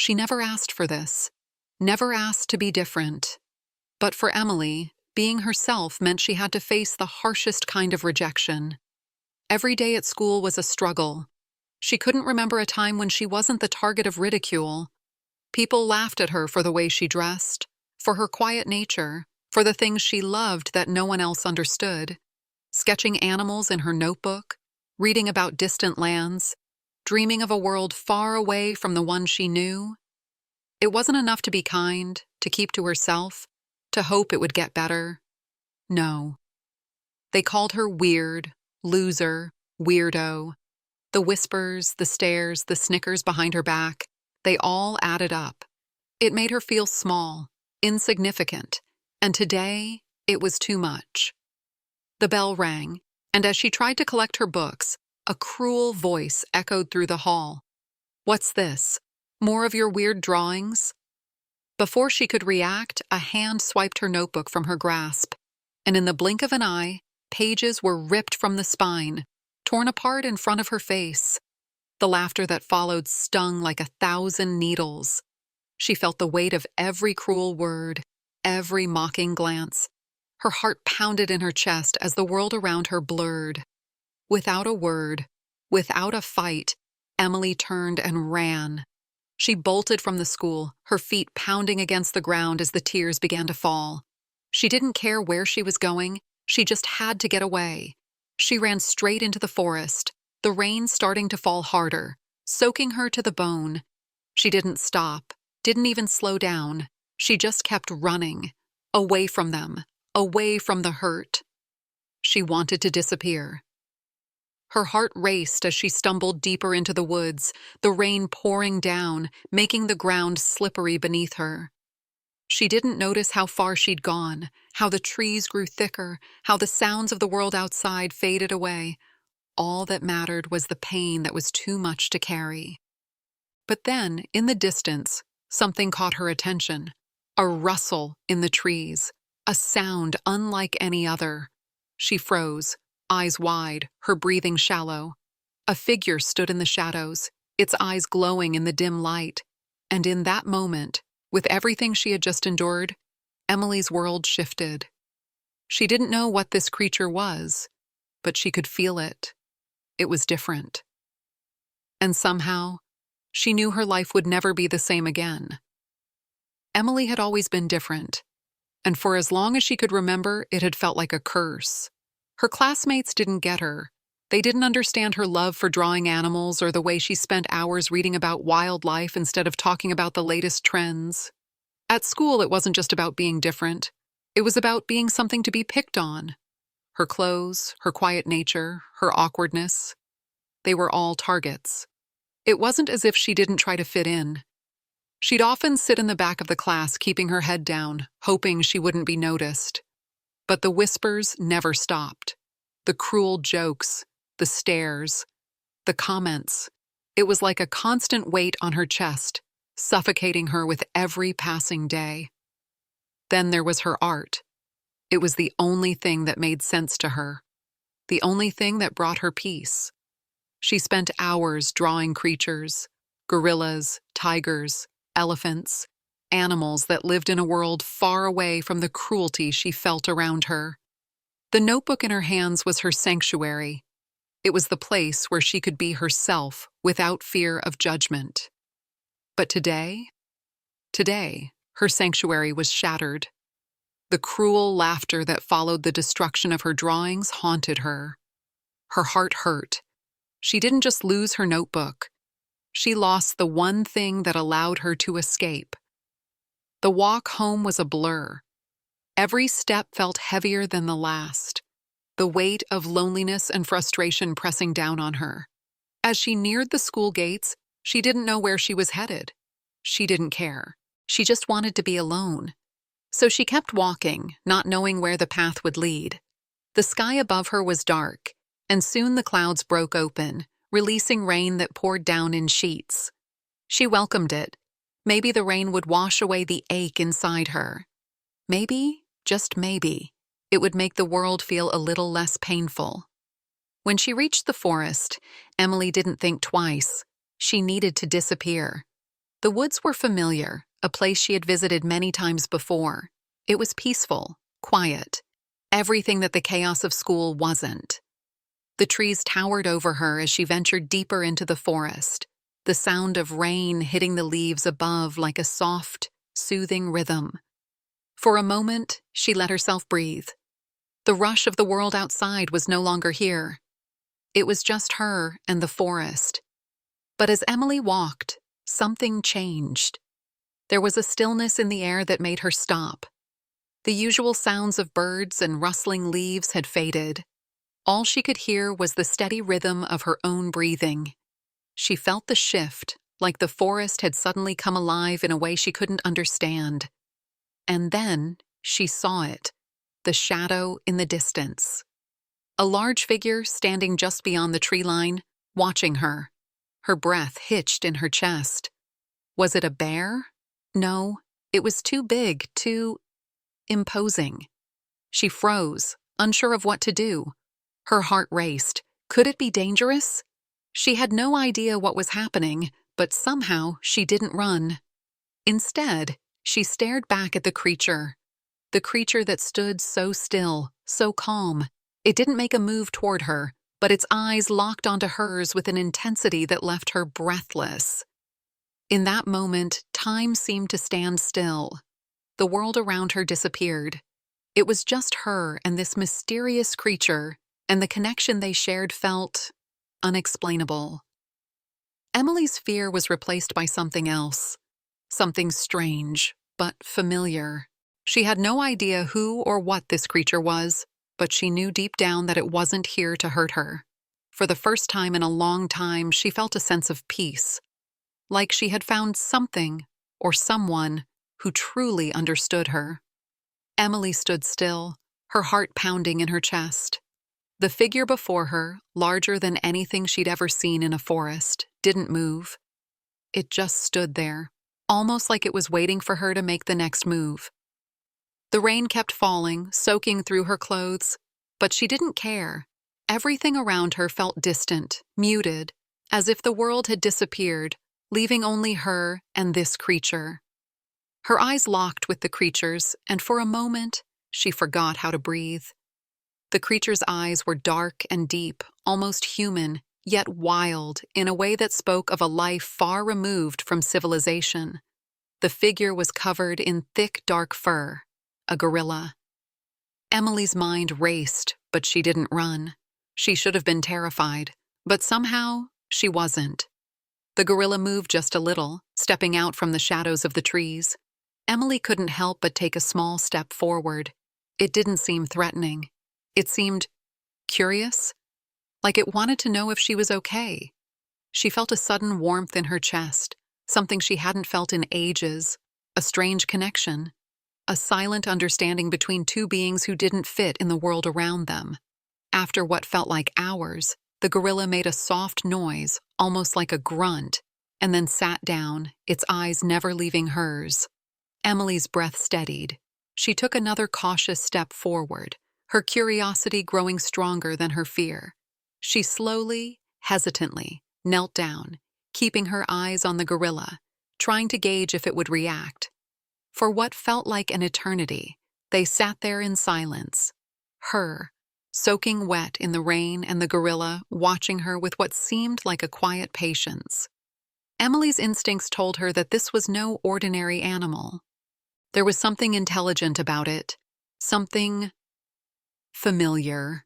She never asked for this, never asked to be different. But for Emily, being herself meant she had to face the harshest kind of rejection. Every day at school was a struggle. She couldn't remember a time when she wasn't the target of ridicule. People laughed at her for the way she dressed, for her quiet nature, for the things she loved that no one else understood. Sketching animals in her notebook, reading about distant lands, dreaming of a world far away from the one she knew. It wasn't enough to be kind, to keep to herself, to hope it would get better. No. They called her weird, loser, weirdo. The whispers, the stares, the snickers behind her back, they all added up. It made her feel small, insignificant, and today it was too much. The bell rang, and as she tried to collect her books, a cruel voice echoed through the hall. "What's this? More of your weird drawings?" Before she could react, a hand swiped her notebook from her grasp, and in the blink of an eye, pages were ripped from the spine, torn apart in front of her face. The laughter that followed stung like 1,000 needles. She felt the weight of every cruel word, every mocking glance. Her heart pounded in her chest as the world around her blurred. Without a word, without a fight, Emily turned and ran. She bolted from the school, her feet pounding against the ground as the tears began to fall. She didn't care where she was going, she just had to get away. She ran straight into the forest, the rain starting to fall harder, soaking her to the bone. She didn't stop, didn't even slow down. She just kept running, away from them, away from the hurt. She wanted to disappear. Her heart raced as she stumbled deeper into the woods, the rain pouring down, making the ground slippery beneath her. She didn't notice how far she'd gone, how the trees grew thicker, how the sounds of the world outside faded away. All that mattered was the pain that was too much to carry. But then, in the distance, something caught her attention. A rustle in the trees, a sound unlike any other. She froze, eyes wide, her breathing shallow. A figure stood in the shadows, its eyes glowing in the dim light. And in that moment, with everything she had just endured, Emily's world shifted. She didn't know what this creature was, but she could feel it. It was different. And somehow, she knew her life would never be the same again. Emily had always been different, and for as long as she could remember, it had felt like a curse. Her classmates didn't get her. They didn't understand her love for drawing animals or the way she spent hours reading about wildlife instead of talking about the latest trends. At school, it wasn't just about being different. It was about being something to be picked on. Her clothes, her quiet nature, her awkwardness, they were all targets. It wasn't as if she didn't try to fit in. She'd often sit in the back of the class, keeping her head down, hoping she wouldn't be noticed. But the whispers never stopped. The cruel jokes, the stares, the comments. It was like a constant weight on her chest, suffocating her with every passing day. Then there was her art. It was the only thing that made sense to her, the only thing that brought her peace. She spent hours drawing creatures, gorillas, tigers, elephants, animals that lived in a world far away from the cruelty she felt around her. The notebook in her hands was her sanctuary. It was the place where she could be herself without fear of judgment. But today, her sanctuary was shattered. The cruel laughter that followed the destruction of her drawings haunted her. Her heart hurt. She didn't just lose her notebook. She lost the one thing that allowed her to escape. The walk home was a blur. Every step felt heavier than the last, the weight of loneliness and frustration pressing down on her. As she neared the school gates, she didn't know where she was headed. She didn't care. She just wanted to be alone. So she kept walking, not knowing where the path would lead. The sky above her was dark, and soon the clouds broke open, releasing rain that poured down in sheets. She welcomed it. Maybe the rain would wash away the ache inside her. Maybe, just maybe, it would make the world feel a little less painful. When she reached the forest, Emily didn't think twice. She needed to disappear. The woods were familiar, a place she had visited many times before. It was peaceful, quiet, everything that the chaos of school wasn't. The trees towered over her as she ventured deeper into the forest, the sound of rain hitting the leaves above like a soft, soothing rhythm. For a moment, she let herself breathe. The rush of the world outside was no longer here. It was just her and the forest. But as Emily walked, something changed. There was a stillness in the air that made her stop. The usual sounds of birds and rustling leaves had faded. All she could hear was the steady rhythm of her own breathing. She felt the shift, like the forest had suddenly come alive in a way she couldn't understand. And then she saw it, the shadow in the distance. A large figure standing just beyond the tree line, watching her. Her breath hitched in her chest. Was it a bear? No, it was too big, too imposing. She froze, unsure of what to do. Her heart raced. Could it be dangerous? She had no idea what was happening, but somehow she didn't run. Instead, she stared back at the creature that stood so still, so calm. It didn't make a move toward her, but its eyes locked onto hers with an intensity that left her breathless. In that moment, time seemed to stand still. The world around her disappeared. It was just her and this mysterious creature, and the connection they shared felt unexplainable. Emily's fear was replaced by something else, something strange, but familiar. She had no idea who or what this creature was, but she knew deep down that it wasn't here to hurt her. For the first time in a long time, she felt a sense of peace, like she had found something or someone who truly understood her. Emily stood still, her heart pounding in her chest. The figure before her, larger than anything she'd ever seen in a forest, didn't move. It just stood there, almost like it was waiting for her to make the next move. The rain kept falling, soaking through her clothes, but she didn't care. Everything around her felt distant, muted, as if the world had disappeared, leaving only her and this creature. Her eyes locked with the creature's, and for a moment, she forgot how to breathe. The creature's eyes were dark and deep, almost human, yet wild, in a way that spoke of a life far removed from civilization. The figure was covered in thick, dark fur, a gorilla. Emily's mind raced, but she didn't run. She should have been terrified, but somehow she wasn't. The gorilla moved just a little, stepping out from the shadows of the trees. Emily couldn't help but take a small step forward. It didn't seem threatening. It seemed curious, like it wanted to know if she was okay. She felt a sudden warmth in her chest, something she hadn't felt in ages, a strange connection, a silent understanding between two beings who didn't fit in the world around them. After what felt like hours, the gorilla made a soft noise, almost like a grunt, and then sat down, its eyes never leaving hers. Emily's breath steadied. She took another cautious step forward, her curiosity growing stronger than her fear. She slowly, hesitantly, knelt down, keeping her eyes on the gorilla, trying to gauge if it would react. For what felt like an eternity, they sat there in silence. Her, soaking wet in the rain, and the gorilla watching her with what seemed like a quiet patience. Emily's instincts told her that this was no ordinary animal. There was something intelligent about it, something familiar.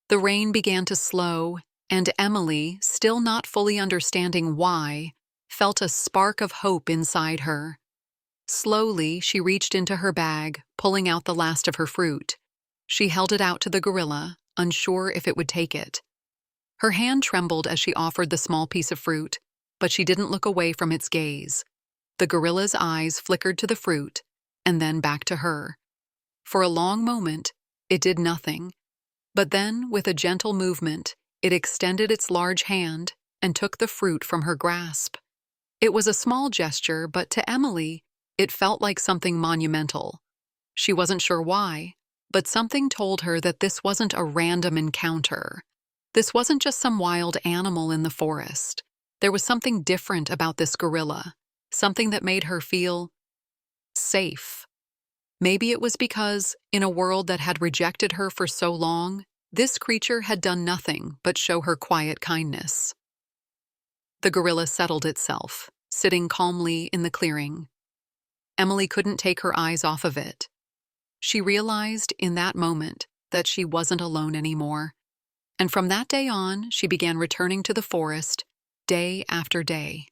The rain began to slow, and Emily, still not fully understanding why, felt a spark of hope inside her. Slowly, she reached into her bag, pulling out the last of her fruit. She held it out to the gorilla, unsure if it would take it. Her hand trembled as she offered the small piece of fruit, but she didn't look away from its gaze. The gorilla's eyes flickered to the fruit, and then back to her. For a long moment, it did nothing, but then, with a gentle movement, it extended its large hand and took the fruit from her grasp. It was a small gesture, but to Emily, it felt like something monumental. She wasn't sure why, but something told her that this wasn't a random encounter. This wasn't just some wild animal in the forest. There was something different about this gorilla, something that made her feel safe. Maybe it was because, in a world that had rejected her for so long, this creature had done nothing but show her quiet kindness. The gorilla settled itself, sitting calmly in the clearing. Emily couldn't take her eyes off of it. She realized in that moment that she wasn't alone anymore. And from that day on, she began returning to the forest day after day.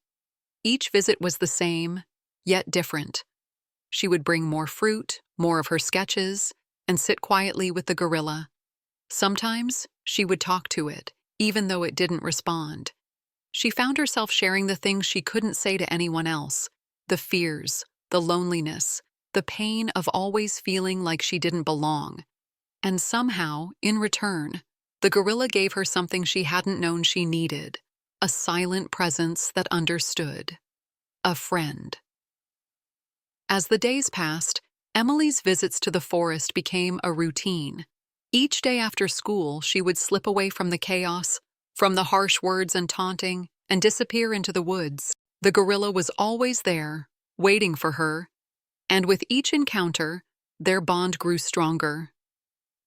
Each visit was the same, yet different. She would bring more fruit, more of her sketches, and sit quietly with the gorilla. Sometimes she would talk to it, even though it didn't respond. She found herself sharing the things she couldn't say to anyone else, the fears, the loneliness, the pain of always feeling like she didn't belong. And somehow, in return, the gorilla gave her something she hadn't known she needed, a silent presence that understood. A friend. As the days passed, Emily's visits to the forest became a routine. Each day after school, she would slip away from the chaos, from the harsh words and taunting, and disappear into the woods. The gorilla was always there, waiting for her, and with each encounter, their bond grew stronger.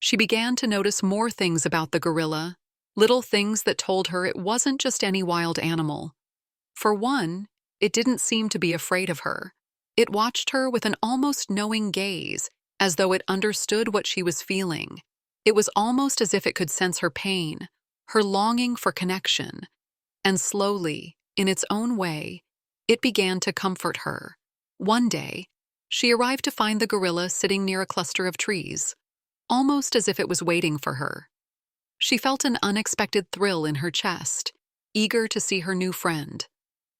She began to notice more things about the gorilla, little things that told her it wasn't just any wild animal. For one, it didn't seem to be afraid of her. It watched her with an almost knowing gaze, as though it understood what she was feeling. It was almost as if it could sense her pain, her longing for connection. And slowly, in its own way, it began to comfort her. One day, she arrived to find the gorilla sitting near a cluster of trees, almost as if it was waiting for her. She felt an unexpected thrill in her chest, eager to see her new friend.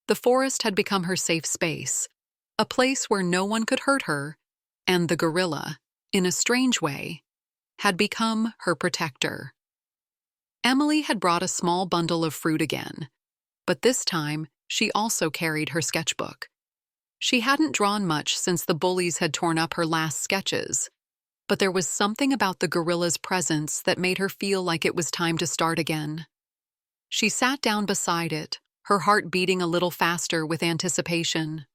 The forest had become her safe space, a place where no one could hurt her, and the gorilla, in a strange way, had become her protector. Emily had brought a small bundle of fruit again, but this time she also carried her sketchbook. She hadn't drawn much since the bullies had torn up her last sketches, but there was something about the gorilla's presence that made her feel like it was time to start again. She sat down beside it, her heart beating a little faster with anticipation.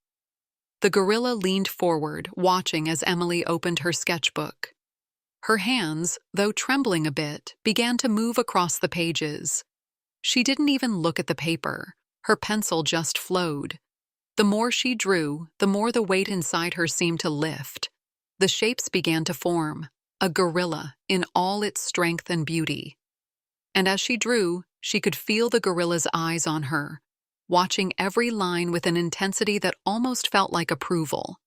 The gorilla leaned forward, watching as Emily opened her sketchbook. Her hands, though trembling a bit, began to move across the pages. She didn't even look at the paper. Her pencil just flowed. The more she drew, the more the weight inside her seemed to lift. The shapes began to form, a gorilla in all its strength and beauty. And as she drew, she could feel the gorilla's eyes on her, watching every line with an intensity that almost felt like approval.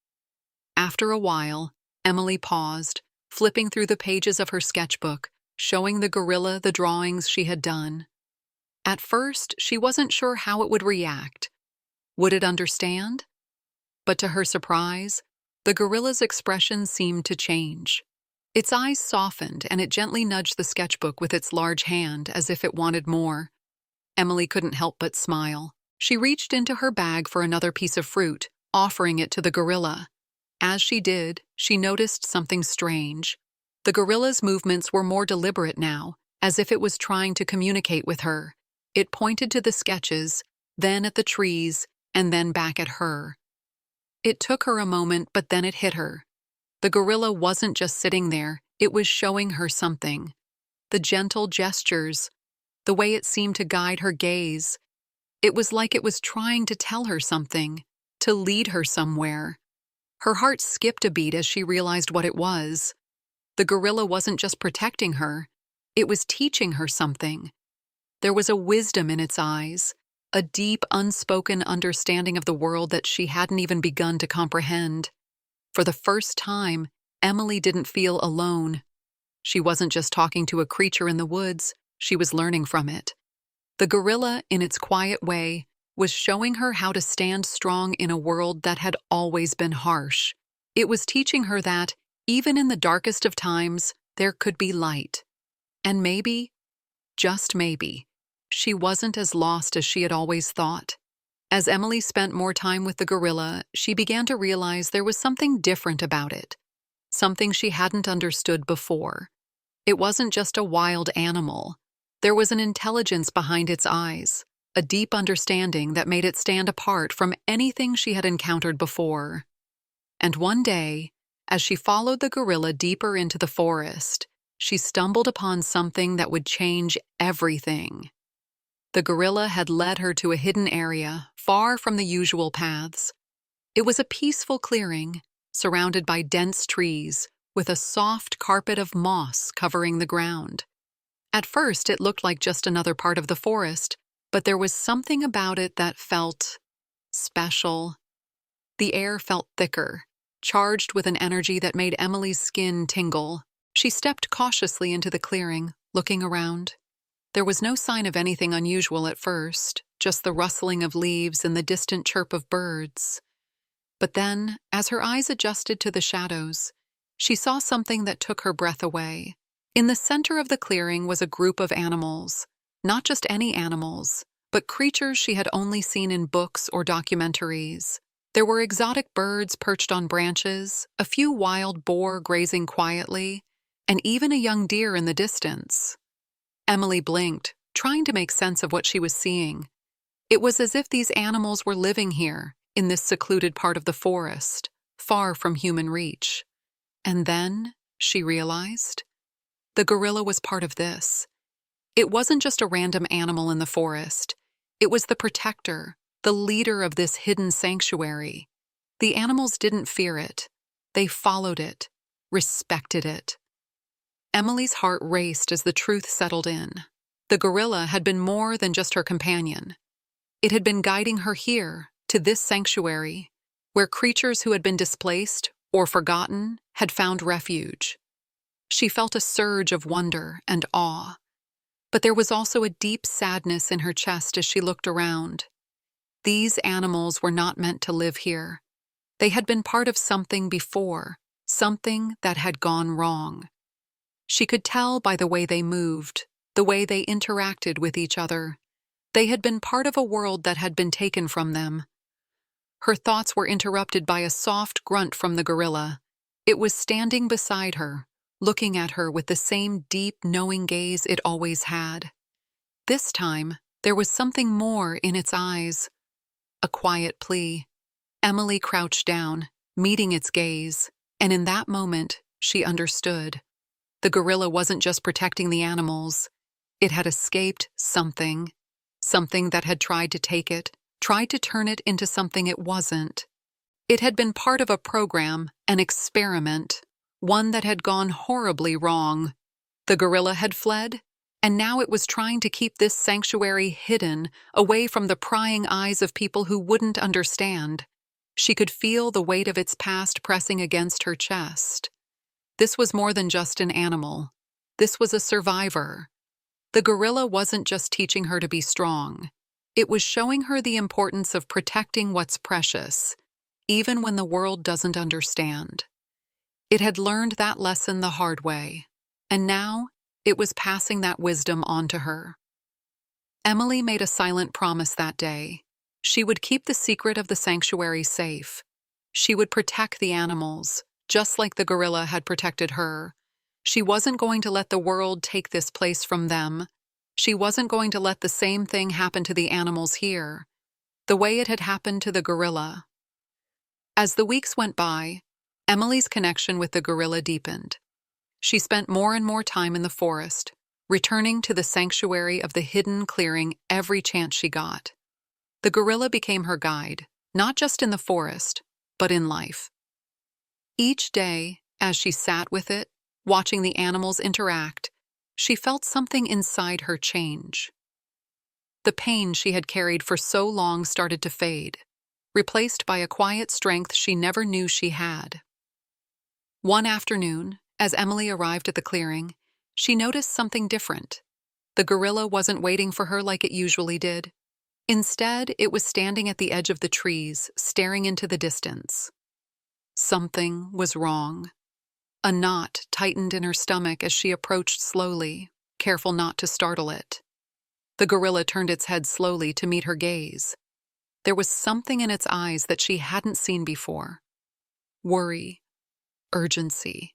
After a while, Emily paused, flipping through the pages of her sketchbook, showing the gorilla the drawings she had done. At first, she wasn't sure how it would react. Would it understand? But to her surprise, the gorilla's expression seemed to change. Its eyes softened and it gently nudged the sketchbook with its large hand as if it wanted more. Emily couldn't help but smile. She reached into her bag for another piece of fruit, offering it to the gorilla. As she did, she noticed something strange. The gorilla's movements were more deliberate now, as if it was trying to communicate with her. It pointed to the sketches, then at the trees, and then back at her. It took her a moment, but then it hit her. The gorilla wasn't just sitting there, it was showing her something. The gentle gestures, the way it seemed to guide her gaze. It was like it was trying to tell her something, to lead her somewhere. Her heart skipped a beat as she realized what it was. The gorilla wasn't just protecting her, it was teaching her something. There was a wisdom in its eyes, a deep, unspoken understanding of the world that she hadn't even begun to comprehend. For the first time, Emily didn't feel alone. She wasn't just talking to a creature in the woods, she was learning from it. The gorilla, in its quiet way, was showing her how to stand strong in a world that had always been harsh. It was teaching her that, even in the darkest of times, there could be light. And maybe, just maybe, she wasn't as lost as she had always thought. As Emily spent more time with the gorilla, she began to realize there was something different about it, something she hadn't understood before. It wasn't just a wild animal. There was an intelligence behind its eyes, a deep understanding that made it stand apart from anything she had encountered before. And one day, as she followed the gorilla deeper into the forest, she stumbled upon something that would change everything. The gorilla had led her to a hidden area, far from the usual paths. It was a peaceful clearing, surrounded by dense trees, with a soft carpet of moss covering the ground. At first, it looked like just another part of the forest, but there was something about it that felt special. The air felt thicker, charged with an energy that made Emily's skin tingle. She stepped cautiously into the clearing, looking around. There was no sign of anything unusual at first, just the rustling of leaves and the distant chirp of birds. But then, as her eyes adjusted to the shadows, she saw something that took her breath away. In the center of the clearing was a group of animals, not just any animals, but creatures she had only seen in books or documentaries. There were exotic birds perched on branches, a few wild boar grazing quietly, and even a young deer in the distance. Emily blinked, trying to make sense of what she was seeing. It was as if these animals were living here, in this secluded part of the forest, far from human reach. And then, she realized, the gorilla was part of this. It wasn't just a random animal in the forest. It was the protector, the leader of this hidden sanctuary. The animals didn't fear it. They followed it, respected it. Emily's heart raced as the truth settled in. The gorilla had been more than just her companion. It had been guiding her here, to this sanctuary, where creatures who had been displaced or forgotten had found refuge. She felt a surge of wonder and awe. But there was also a deep sadness in her chest as she looked around. These animals were not meant to live here. They had been part of something before, something that had gone wrong. She could tell by the way they moved, the way they interacted with each other. They had been part of a world that had been taken from them. Her thoughts were interrupted by a soft grunt from the gorilla. It was standing beside her, looking at her with the same deep, knowing gaze it always had. This time, there was something more in its eyes. A quiet plea. Emily crouched down, meeting its gaze, and in that moment, she understood. The gorilla wasn't just protecting the animals. It had escaped something that had tried to take it, tried to turn it into something it wasn't. It had been part of a program, an experiment, one that had gone horribly wrong. The gorilla had fled, and now it was trying to keep this sanctuary hidden, away from the prying eyes of people who wouldn't understand. She could feel the weight of its past pressing against her chest. This was more than just an animal. This was a survivor. The gorilla wasn't just teaching her to be strong. It was showing her the importance of protecting what's precious, even when the world doesn't understand. It had learned that lesson the hard way, and now it was passing that wisdom on to her. Emily made a silent promise that day. She would keep the secret of the sanctuary safe. She would protect the animals, just like the gorilla had protected her. She wasn't going to let the world take this place from them. She wasn't going to let the same thing happen to the animals here, the way it had happened to the gorilla. As the weeks went by, Emily's connection with the gorilla deepened. She spent more and more time in the forest, returning to the sanctuary of the hidden clearing every chance she got. The gorilla became her guide, not just in the forest, but in life. Each day, as she sat with it, watching the animals interact, she felt something inside her change. The pain she had carried for so long started to fade, replaced by a quiet strength she never knew she had. One afternoon, as Emily arrived at the clearing, she noticed something different. The gorilla wasn't waiting for her like it usually did. Instead, it was standing at the edge of the trees, staring into the distance. Something was wrong. A knot tightened in her stomach as she approached slowly, careful not to startle it. The gorilla turned its head slowly to meet her gaze. There was something in its eyes that she hadn't seen before. Worry, urgency.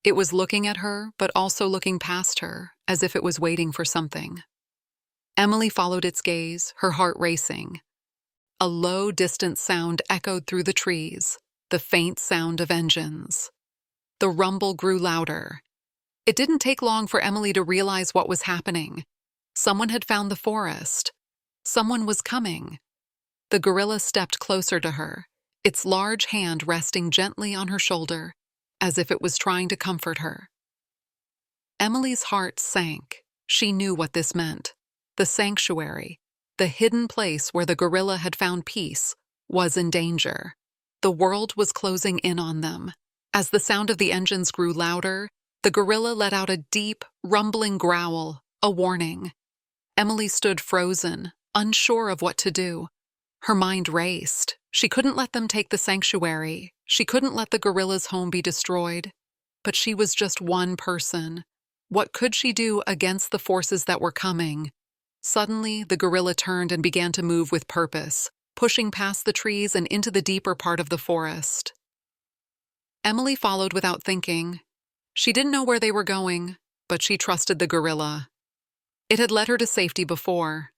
It was looking at her, but also looking past her, as if it was waiting for something. Emily followed its gaze, her heart racing. A low, distant sound echoed through the trees, the faint sound of engines. The rumble grew louder. It didn't take long for Emily to realize what was happening. Someone had found the forest. Someone was coming. The gorilla stepped closer to her, its large hand resting gently on her shoulder, as if it was trying to comfort her. Emily's heart sank. She knew what this meant. The sanctuary, the hidden place where the gorilla had found peace, was in danger. The world was closing in on them. As the sound of the engines grew louder, the gorilla let out a deep, rumbling growl, a warning. Emily stood frozen, unsure of what to do. Her mind raced. She couldn't let them take the sanctuary. She couldn't let the gorilla's home be destroyed. But she was just one person. What could she do against the forces that were coming? Suddenly, the gorilla turned and began to move with purpose, pushing past the trees and into the deeper part of the forest. Emily followed without thinking. She didn't know where they were going, but she trusted the gorilla. It had led her to safety before.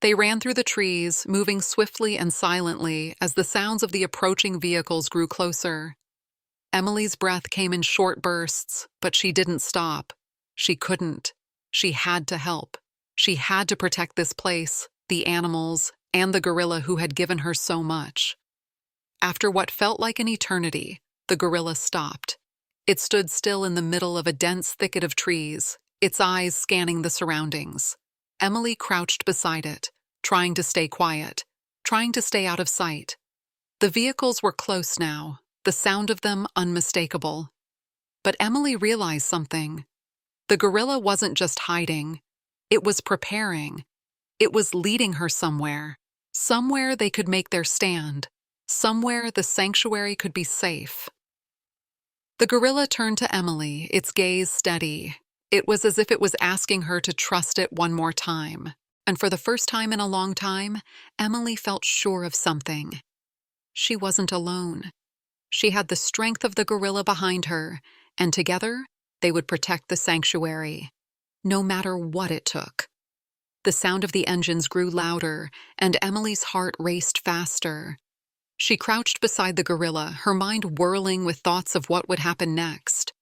They ran through the trees, moving swiftly and silently as the sounds of the approaching vehicles grew closer. Emily's breath came in short bursts, but she didn't stop. She couldn't. She had to help. She had to protect this place, the animals, and the gorilla who had given her so much. After what felt like an eternity, the gorilla stopped. It stood still in the middle of a dense thicket of trees, its eyes scanning the surroundings. Emily crouched beside it, trying to stay quiet, trying to stay out of sight. The vehicles were close now, the sound of them unmistakable. But Emily realized something. The gorilla wasn't just hiding. It was preparing. It was leading her somewhere. Somewhere they could make their stand. Somewhere the sanctuary could be safe. The gorilla turned to Emily, its gaze steady. It was as if it was asking her to trust it one more time. And for the first time in a long time, Emily felt sure of something. She wasn't alone. She had the strength of the gorilla behind her, and together, they would protect the sanctuary, no matter what it took. The sound of the engines grew louder, and Emily's heart raced faster. She crouched beside the gorilla, her mind whirling with thoughts of what would happen next.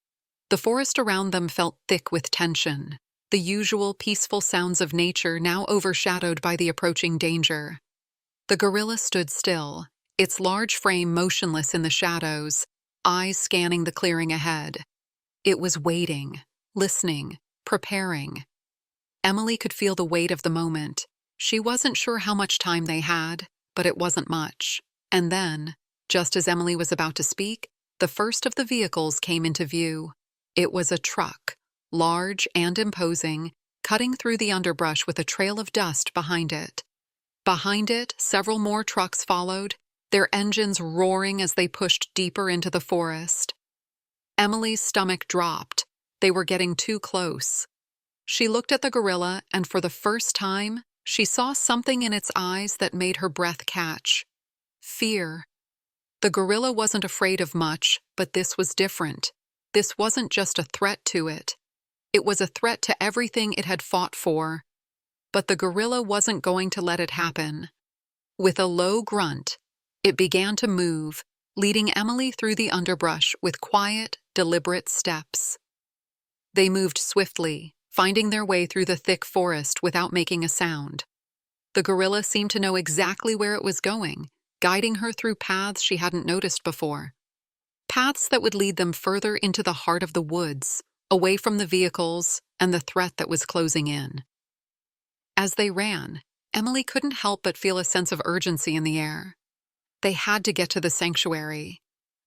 The forest around them felt thick with tension, the usual peaceful sounds of nature now overshadowed by the approaching danger. The gorilla stood still, its large frame motionless in the shadows, eyes scanning the clearing ahead. It was waiting, listening, preparing. Emily could feel the weight of the moment. She wasn't sure how much time they had, but it wasn't much. And then, just as Emily was about to speak, the first of the vehicles came into view. It was a truck, large and imposing, cutting through the underbrush with a trail of dust behind it. Behind it, several more trucks followed, their engines roaring as they pushed deeper into the forest. Emily's stomach dropped. They were getting too close. She looked at the gorilla, and for the first time, she saw something in its eyes that made her breath catch. Fear. The gorilla wasn't afraid of much, but this was different. This wasn't just a threat to it. It was a threat to everything it had fought for. But the gorilla wasn't going to let it happen. With a low grunt, it began to move, leading Emily through the underbrush with quiet, deliberate steps. They moved swiftly, finding their way through the thick forest without making a sound. The gorilla seemed to know exactly where it was going, guiding her through paths she hadn't noticed before. Paths that would lead them further into the heart of the woods, away from the vehicles and the threat that was closing in. As they ran, Emily couldn't help but feel a sense of urgency in the air. They had to get to the sanctuary.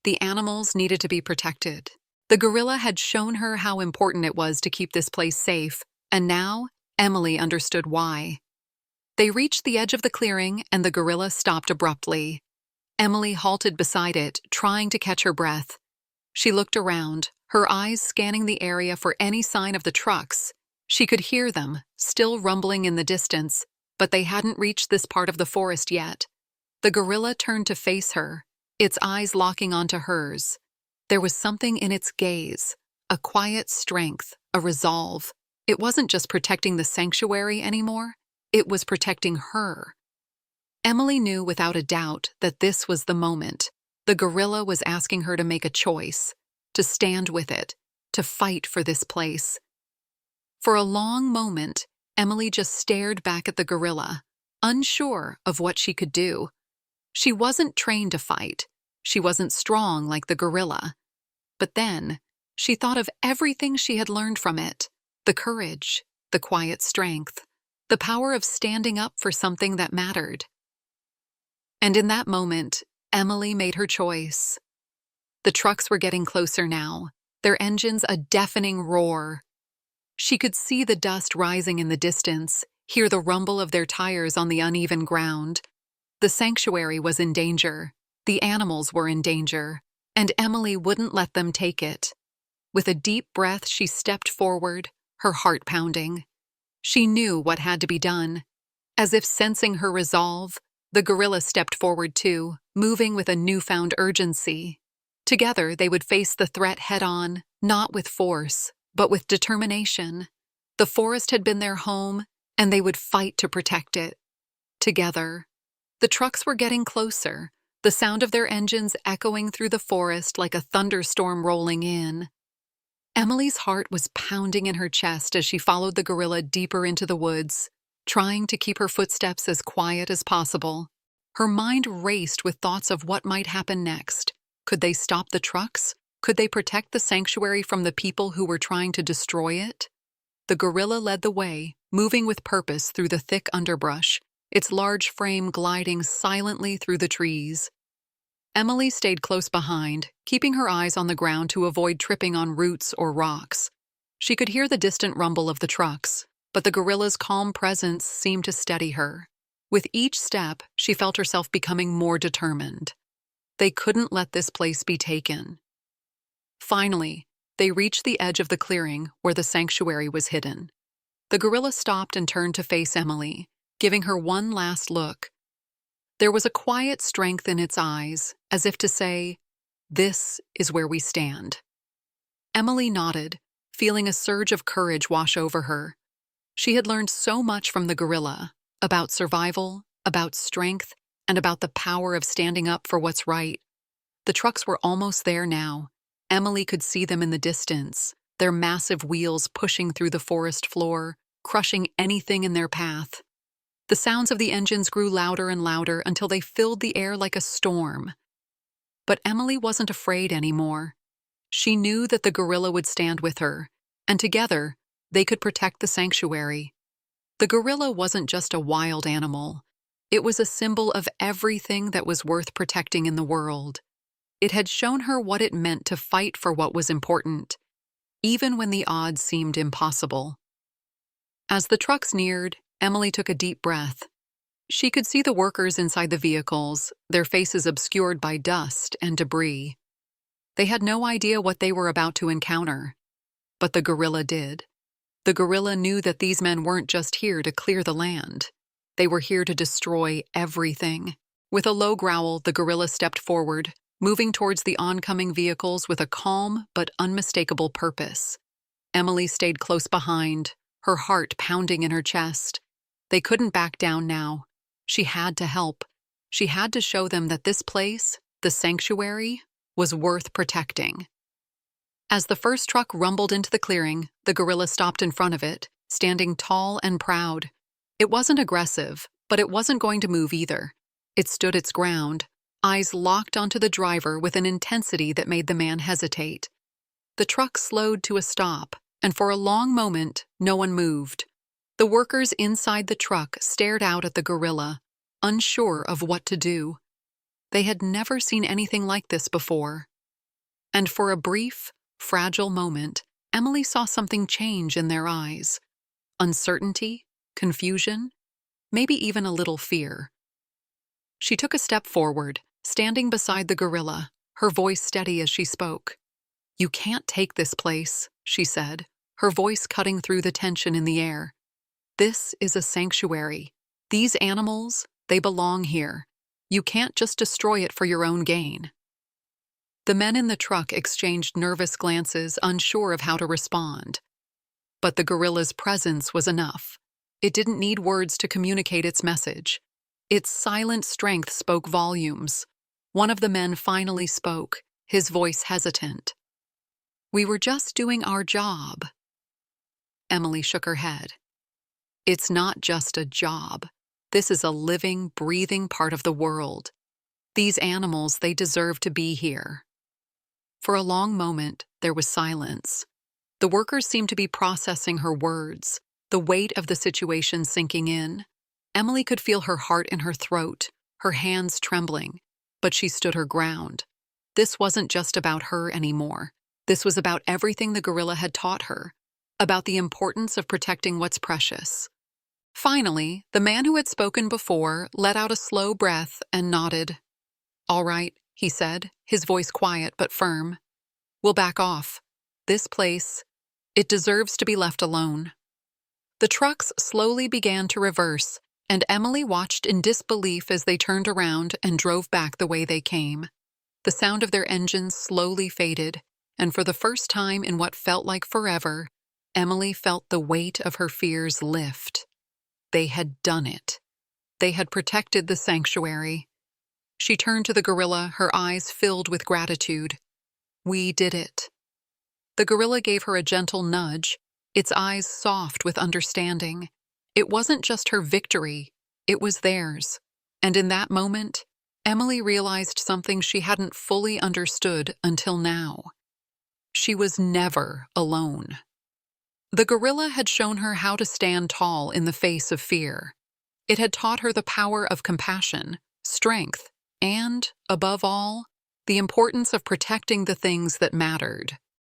The animals needed to be protected. The gorilla had shown her how important it was to keep this place safe, and now Emily understood why. They reached the edge of the clearing, and the gorilla stopped abruptly. Emily halted beside it, trying to catch her breath. She looked around, her eyes scanning the area for any sign of the trucks. She could hear them, still rumbling in the distance, but they hadn't reached this part of the forest yet. The gorilla turned to face her, its eyes locking onto hers. There was something in its gaze, a quiet strength, a resolve. It wasn't just protecting the sanctuary anymore, it was protecting her. Emily knew without a doubt that this was the moment. The gorilla was asking her to make a choice, to stand with it, to fight for this place. For a long moment, Emily just stared back at the gorilla, unsure of what she could do. She wasn't trained to fight. She wasn't strong like the gorilla. But then, she thought of everything she had learned from it: the courage, the quiet strength, the power of standing up for something that mattered. And in that moment, Emily made her choice. The trucks were getting closer now, their engines a deafening roar. She could see the dust rising in the distance, hear the rumble of their tires on the uneven ground. The sanctuary was in danger, the animals were in danger, and Emily wouldn't let them take it. With a deep breath, she stepped forward, her heart pounding. She knew what had to be done. As if sensing her resolve, the gorilla stepped forward too, moving with a newfound urgency. Together, they would face the threat head-on, not with force, but with determination. The forest had been their home, and they would fight to protect it. Together. The trucks were getting closer, the sound of their engines echoing through the forest like a thunderstorm rolling in. Emily's heart was pounding in her chest as she followed the gorilla deeper into the woods, trying to keep her footsteps as quiet as possible. Her mind raced with thoughts of what might happen next. Could they stop the trucks? Could they protect the sanctuary from the people who were trying to destroy it? The gorilla led the way, moving with purpose through the thick underbrush, its large frame gliding silently through the trees. Emily stayed close behind, keeping her eyes on the ground to avoid tripping on roots or rocks. She could hear the distant rumble of the trucks, but the gorilla's calm presence seemed to steady her. With each step, she felt herself becoming more determined. They couldn't let this place be taken. Finally, they reached the edge of the clearing where the sanctuary was hidden. The gorilla stopped and turned to face Emily, giving her one last look. There was a quiet strength in its eyes, as if to say, "This is where we stand." Emily nodded, feeling a surge of courage wash over her. She had learned so much from the gorilla, about survival, about strength, and about the power of standing up for what's right. The trucks were almost there now. Emily could see them in the distance, their massive wheels pushing through the forest floor, crushing anything in their path. The sounds of the engines grew louder and louder until they filled the air like a storm. But Emily wasn't afraid anymore. She knew that the gorilla would stand with her, and together, they could protect the sanctuary. The gorilla wasn't just a wild animal. It was a symbol of everything that was worth protecting in the world. It had shown her what it meant to fight for what was important, even when the odds seemed impossible. As the trucks neared, Emily took a deep breath. She could see the workers inside the vehicles, their faces obscured by dust and debris. They had no idea what they were about to encounter, but the gorilla did. The gorilla knew that these men weren't just here to clear the land. They were here to destroy everything. With a low growl, the gorilla stepped forward, moving towards the oncoming vehicles with a calm but unmistakable purpose. Emily stayed close behind, her heart pounding in her chest. They couldn't back down now. She had to help. She had to show them that this place, the sanctuary, was worth protecting. As the first truck rumbled into the clearing, the gorilla stopped in front of it, standing tall and proud. It wasn't aggressive, but it wasn't going to move either. It stood its ground, eyes locked onto the driver with an intensity that made the man hesitate. The truck slowed to a stop, and for a long moment, no one moved. The workers inside the truck stared out at the gorilla, unsure of what to do. They had never seen anything like this before. And for a brief, fragile moment, Emily saw something change in their eyes. Uncertainty, confusion, maybe even a little fear. She took a step forward, standing beside the gorilla, her voice steady as she spoke. "You can't take this place," she said, her voice cutting through the tension in the air. "This is a sanctuary. These animals, they belong here. You can't just destroy it for your own gain." The men in the truck exchanged nervous glances, unsure of how to respond. But the gorilla's presence was enough. It didn't need words to communicate its message. Its silent strength spoke volumes. One of the men finally spoke, his voice hesitant. "We were just doing our job." Emily shook her head. "It's not just a job. This is a living, breathing part of the world. These animals, they deserve to be here." For a long moment, there was silence. The workers seemed to be processing her words, the weight of the situation sinking in. Emily could feel her heart in her throat, her hands trembling, but she stood her ground. This wasn't just about her anymore. This was about everything the gorilla had taught her, about the importance of protecting what's precious. Finally, the man who had spoken before let out a slow breath and nodded. "All right," he said, his voice quiet but firm. "We'll back off. This place, it deserves to be left alone." The trucks slowly began to reverse, and Emily watched in disbelief as they turned around and drove back the way they came. The sound of their engines slowly faded, and for the first time in what felt like forever, Emily felt the weight of her fears lift. They had done it. They had protected the sanctuary. She turned to the gorilla, her eyes filled with gratitude. "We did it." The gorilla gave her a gentle nudge, its eyes soft with understanding. It wasn't just her victory, it was theirs. And in that moment, Emily realized something she hadn't fully understood until now. She was never alone. The gorilla had shown her how to stand tall in the face of fear. It had taught her the power of compassion, strength, and, above all, the importance of protecting the things that mattered.